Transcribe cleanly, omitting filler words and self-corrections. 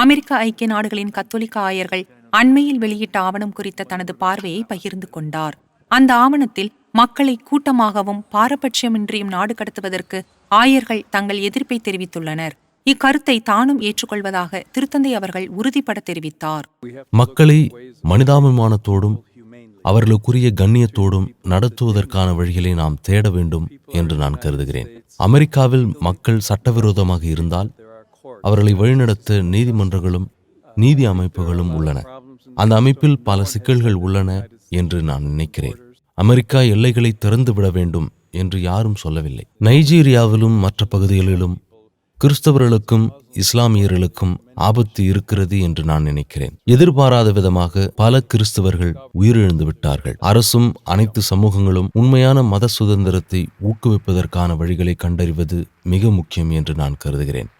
அமெரிக்க ஐக்கிய நாடுகளின் கத்தோலிக்க ஆயர்கள் அண்மையில் வெளியிட்ட ஆவணம் குறித்த தனது பார்வையை பகிர்ந்து கொண்டார். அந்த ஆவணத்தில் மக்களை கூட்டமாகவும் பாரபட்சமின்றியும் நாடு கடத்துவதற்கு ஆயர்கள் தங்கள் எதிர்ப்பை தெரிவித்துள்ளனர். இக்கருத்தை தானும் ஏற்றுக்கொள்வதாக திருத்தந்தை அவர்கள் உறுதிபட தெரிவித்தார். மக்களை மனிதாபிமானத்தோடும் அவர்களுக்குரிய கண்ணியத்தோடும் நடத்துவதற்கான வழிகளை நாம் தேட வேண்டும் என்று நான் கருதுகிறேன். அமெரிக்காவில் மக்கள் சட்டவிரோதமாக இருந்தால் அவர்களை வழிநடத்த நீதிமன்றங்களும் நீதி அமைப்புகளும் உள்ளன. அந்த அமைப்பில் பல சிக்கல்கள் உள்ளன என்று நான் நினைக்கிறேன். அமெரிக்கா எல்லைகளை திறந்து விட வேண்டும் என்று யாரும் சொல்லவில்லை. நைஜீரியாவிலும் மற்ற பகுதிகளிலும் கிறிஸ்தவர்களுக்கும் இஸ்லாமியர்களுக்கும் ஆபத்து இருக்கிறது என்று நான் நினைக்கிறேன். எதிர்பாராத விதமாக பல கிறிஸ்தவர்கள் உயிரிழந்து விட்டார்கள். அரசும் அனைத்து சமூகங்களும் உண்மையான மத சுதந்திரத்தை ஊக்குவிப்பதற்கான வழிகளை கண்டறிவது மிக முக்கியம் என்று நான் கருதுகிறேன்.